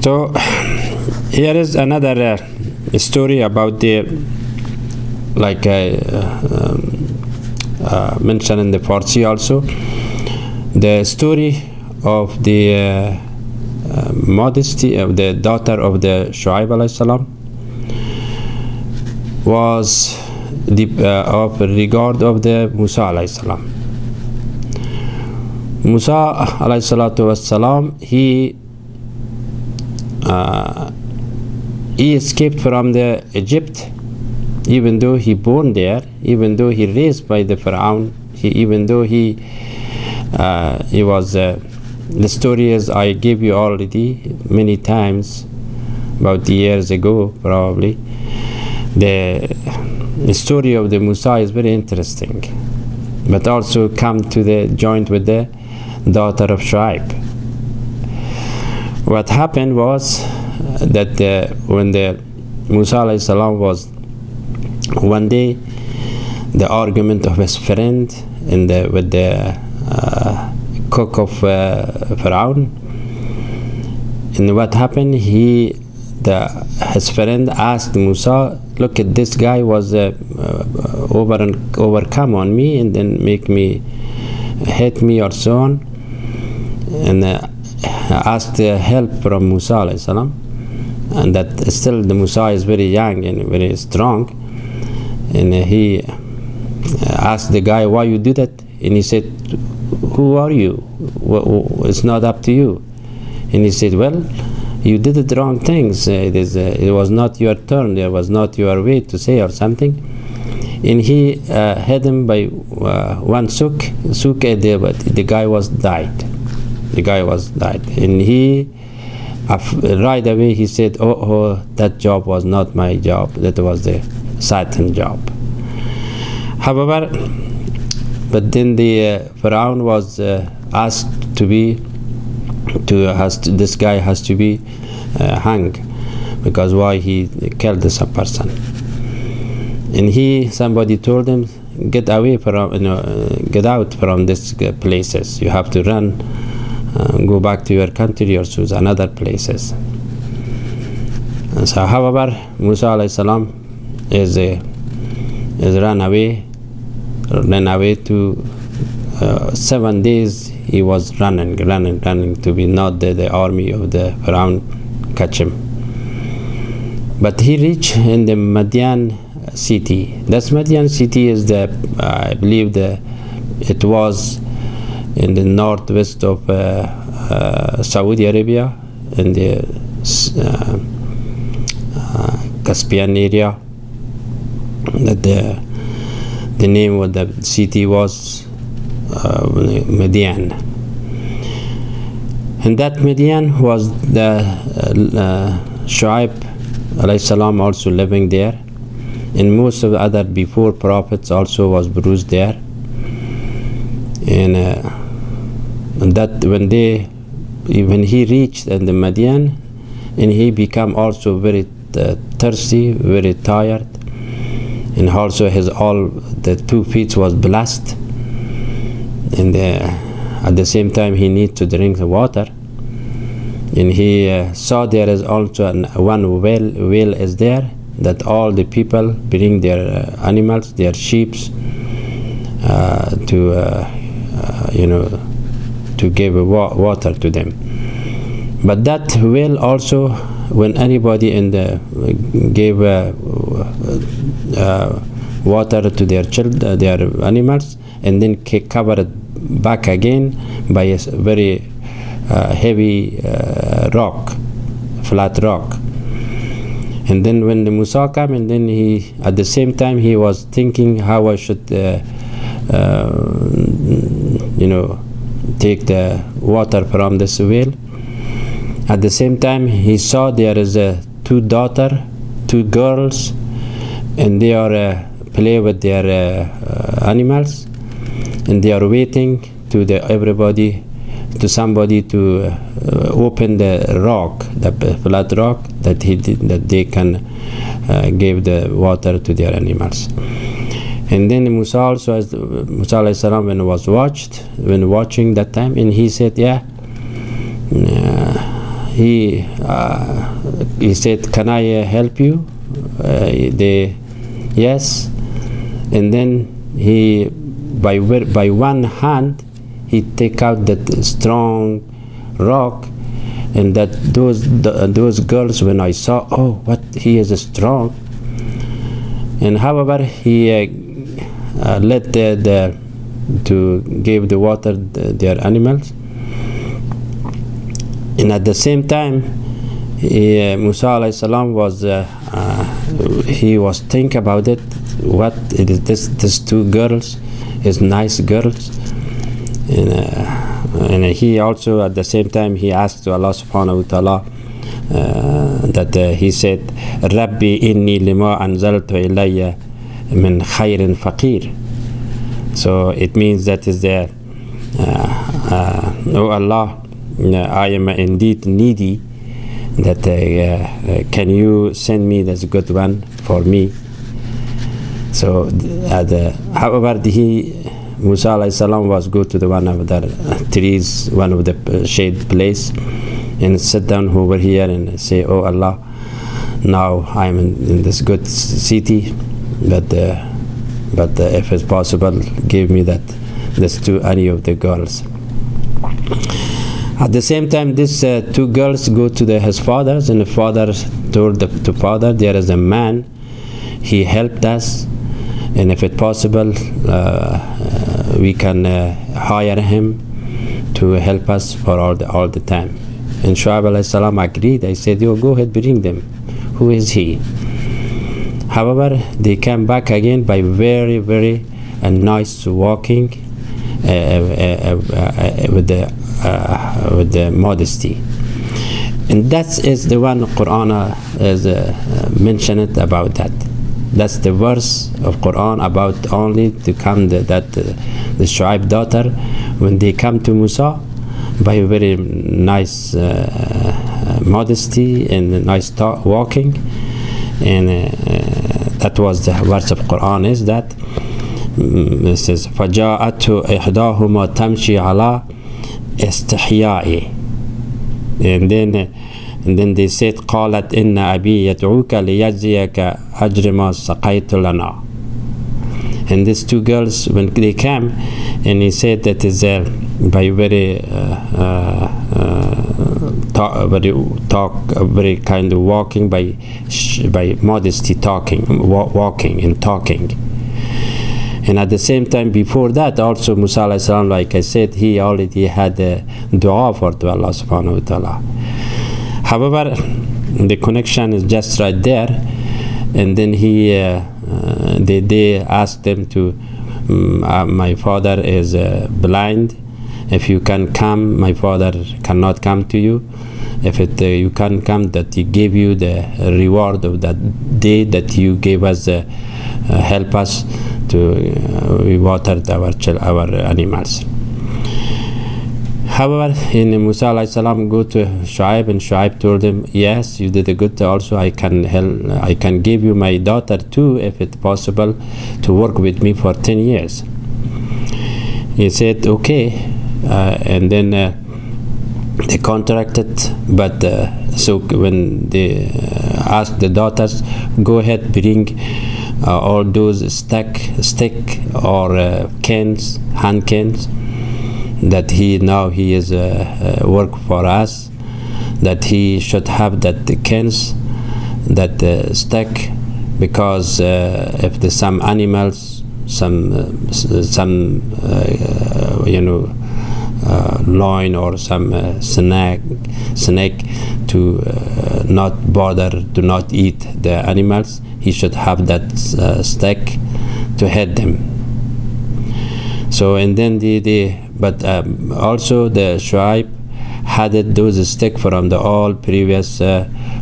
So here is another story about the, like I mentioned in the Farsi also, the story of the modesty of the daughter of the Shu'aib alayhi salam was the of regard of the Musa alayhi salam. Musa alayhi salatu was salam, he escaped from the Egypt, even though he born there, even though he raised by the Pharaoh, even though he was the story is I gave you already many times, about years ago probably. The story of the Musa is very interesting, but also come to the joint with the daughter of Shu'aib. What happened was that when the Musa alayhi salam was one day the argument of his friend with the cook of Pharaoh, and what happened, his friend asked Musa, look at this guy was overcome on me and then make me hate me or so on, and asked help from Musa alayhi salam, and that still the Musa is very young and very strong, and he asked the guy, why you do that? And he said, who are you? It's not up to you. And he said, well, you did the wrong things. It was not your turn. It was not your way to say or something. And he had him by one suk. The guy was died. The guy was died. And he, right away, he said, oh, that job was not my job. That was the Satan job. However, but then the Pharaoh was asked this guy has to be hung, because why he killed this person. And somebody told him, get away from, get out from these places. You have to run, go back to your country or choose another places. And so, however, Musa alayhi salam is ran away to 7 days. He was running to be not the army of the Pharaoh catch him. But he reached in the Madian city. This Madian city is I believe it was in the northwest of Saudi Arabia, in the Caspian area. That the name of the city was Madian. And that Madian was the Shu'aib alayhi salam also living there, and most of the other before prophets also was bruised there. And that when he reached in the Madian, and he became also very thirsty, very tired, and also the 2 feet was blessed, and at the same time he needs to drink the water. And he saw there is also one well is there, that all the people bring their animals, their sheep, to give water to them. But that well also, when anybody gave water to their their animals, and then cover it back again by a very heavy rock, flat rock. And then when the Musa came, and then at the same time he was thinking how I should take the water from this well. At the same time he saw there is two girls, and they are play with their animals, and they are waiting to somebody to open the rock, the flat rock, that they can give the water to their animals. And then Musa alayhi salam, when watching that time, and he said, he said, can I help you? Yes. And then he, by one hand, he take out that strong rock, and that those girls, when I saw, oh, what, he is strong. And however, he let to give the water their animals. And at the same time, Musa alayhi salam was he was think about it. What it is? These two girls is nice girls, and he also at the same time he asked to Allah subhanahu wa ta'ala that he said, Rabbi inni lima anzaltu ilayya min khairin faqir. So it means that is there, oh Allah, I am indeed needy, that can you send me this good one for me? So however, Musa alayhi salam was go to the one of the trees, one of the shade place, and sit down over here and say, oh Allah, now I am in this good city, but if it's possible, give me this to any of the girls. At the same time, these two girls go to his fathers, and the father told the father, there is a man, he helped us, and if it's possible, we can hire him to help us for all the time. And Shu'aib alayhi salam agreed. I said, yo, go ahead, bring them. Who is he? However, they came back again by very, very nice walking with the modesty. And that is the one Quran is mentioned about that. That's the verse of Quran about only to come the Shu'aib daughter, when they come to Musa by very nice modesty and nice walking. And that was the verse of Quran, is that it says فَجَاءَتْهُ إِحْدَاهُمَا تَمْشِي عَلَى إِسْتِحْيَاءِ. And then they said, قالت إن أبي يدعوك ليجزيك أجر ما سقيت لنا. And these two girls, when they came, and he said that is by very kind of walking, by modesty, walking and talking. And at the same time, before that, also Musa alayhi salam, like I said, he already had a dua for to Allah subhanahu wa ta'ala. However, the connection is just right there. And then they asked them to, my father is blind. If you can come, my father cannot come to you. If you can come, that he gave you the reward of that day that you gave us, help us to we watered our animals. However, in Musa alayhi salam go to Shu'aib, and Shu'aib told him, yes, you did a good. Also, I can give you my daughter too, if it's possible, to work with me for 10 years. He said, okay, and then they contracted. But so when they asked the daughters, go ahead, bring all those stick or cans, hand cans, that he is work for us, that he should have that cans, that stick, because if there's some animals, some loin or some snake to not bother, to not eat the animals, he should have that stick to head them. So, and then but also the Shu'aib had those sticks from the all previous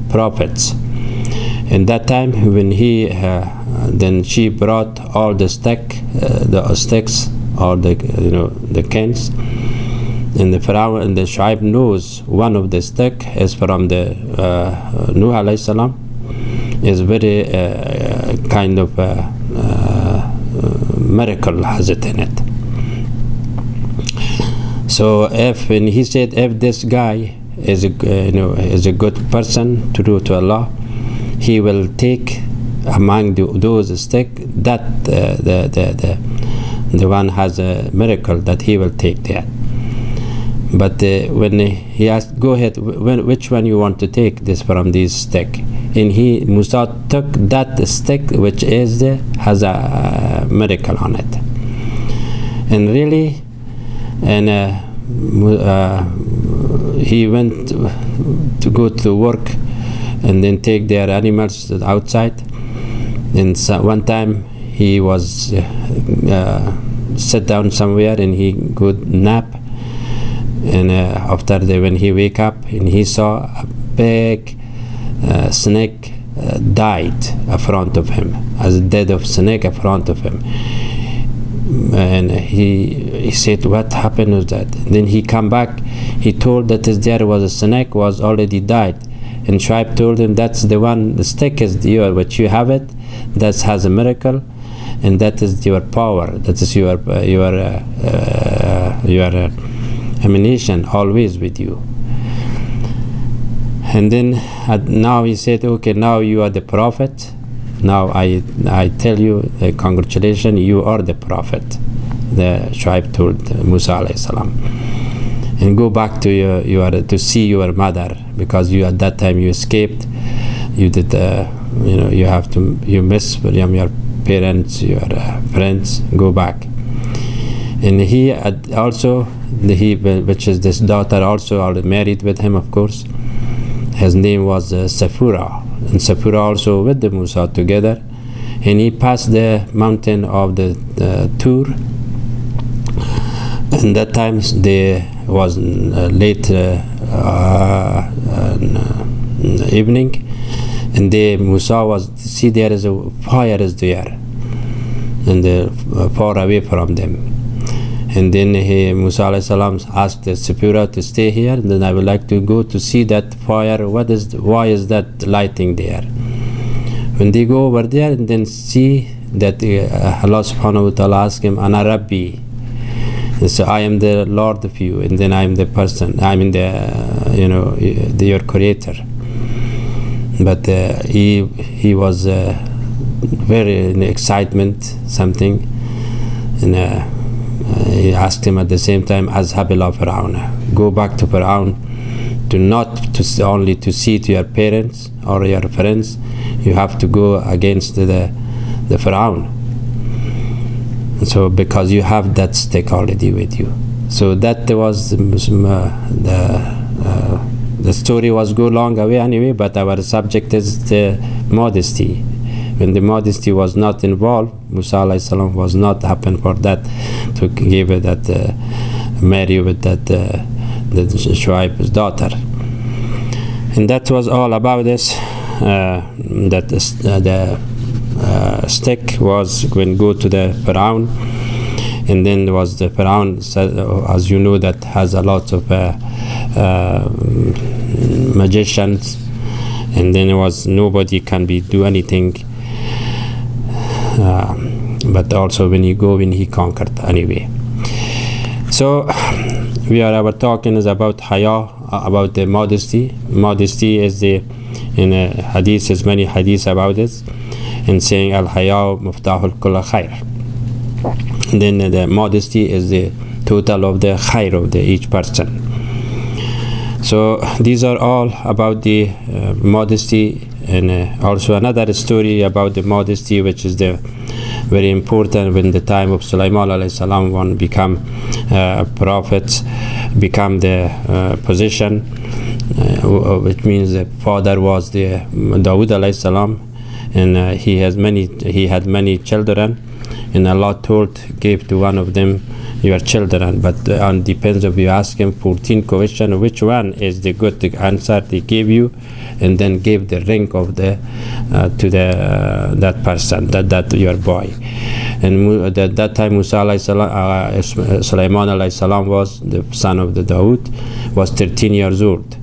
prophets. In that time, when then she brought all the sticks, all the cans, and the Pharaoh and the Shu'aib knows one of the stick is from the Nuh alayhi salam, is very kind of miracle has it in it. So when he said, if this guy is a good person, true to Allah, he will take among those sticks that the one has a miracle, that he will take that. But when he asked, go ahead, which one you want to take this from this stick? And Musa took that stick which has a miracle on it. And really, and he went to go to work and then take their animals outside. And one time he was sit down somewhere and he could nap. And after when he wake up and he saw a big snake died in front of him, as a dead of snake in front of him. And he said, what happened with that? Then he come back, he told that there was a snake was already died. And Shuaib told him, that's the one, the stick is yours, but you have it, that has a miracle, and that is your power, that is your ammunition always with you. And then now he said, okay, now you are the prophet. Now I tell you, congratulations, you are the prophet. The Shuaib told Musa alayhi salam. And go back to to see your mother, because you at that time you escaped. You did, you miss your parents, your friends. Go back. And he also, which is this daughter, also already married with him, of course. His name was Safura, and Safura also with the Musa together. And he passed the mountain of the Tur. And that time there was late evening, and Musa was see there is a fire is there, and far away from them. And then Musa alayhi salam asked the Safura to stay here, and then I would like to go to see that fire. Why is that lighting there? When they go over there and then see that Allah subhanahu wa ta'ala asked him, Ana Rabbi. And so I am the Lord of you, and then I am the person, I mean your creator. But he was very in excitement, something, and he asked him at the same time, Azhab ila Fir'aun, go back to Fir'aun, only to see to your parents or your friends, you have to go against the Fir'aun. So because you have that stick already with you. So that was the story was go long away anyway, but our subject is the modesty. When the modesty was not involved, Musa alayhi salam was not happen for that to give it that marry with that the Shuaib's daughter. And that was all about this. That the stick was when go to the Pharaoh, and then there was the Pharaoh, as you know, that has a lot of magicians, and then it was nobody can do anything. But also when he conquered anyway. So our talking is about haya, about the modesty. Modesty is in a hadith, there's many hadiths about this, and saying al-haya muftahul kull khair. And then the modesty is the total of the khair of each person. So these are all about the modesty. And also another story about the modesty, which is the very important when the time of Sulaiman alayhi salam, one become prophet, become the position, which means the father was the Dawood alayhi salam, and he had many children, and Allah gave to one of them your children, but depends if you ask him 14 questions, which one is the good answer they gave you, and then gave the ring of to that person, that your boy. And that time Musa alayhi salam, Sulaiman alayhi salam was the son of the Dawood, was 13 years old,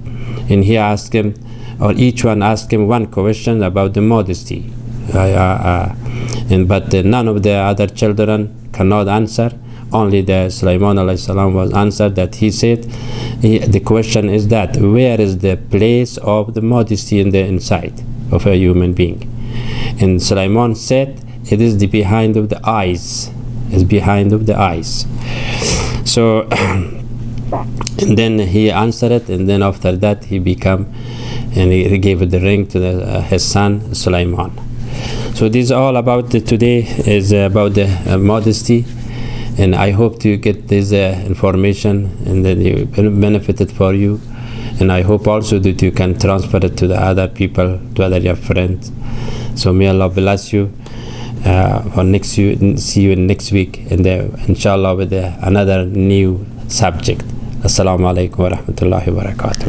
and he asked him, or each one asked him one question about the modesty, but none of the other children cannot answer. only the Sulaiman alayhi salam was answered that he said, the question is that where is the place of the modesty in the inside of a human being? And Sulaiman said, it is the behind of the eyes. It's behind of the eyes. So and then he answered it, and then after that he became, and he gave the ring to his son Sulaiman. So this is all about today is about the modesty, and I hope to get this information and that it benefited for you, and I hope also that you can transfer it to the other people, to other your friends. So may Allah bless you. See you next week, and inshallah with another new subject. Assalamu alaikum wa rahmatullahi wa barakatuh.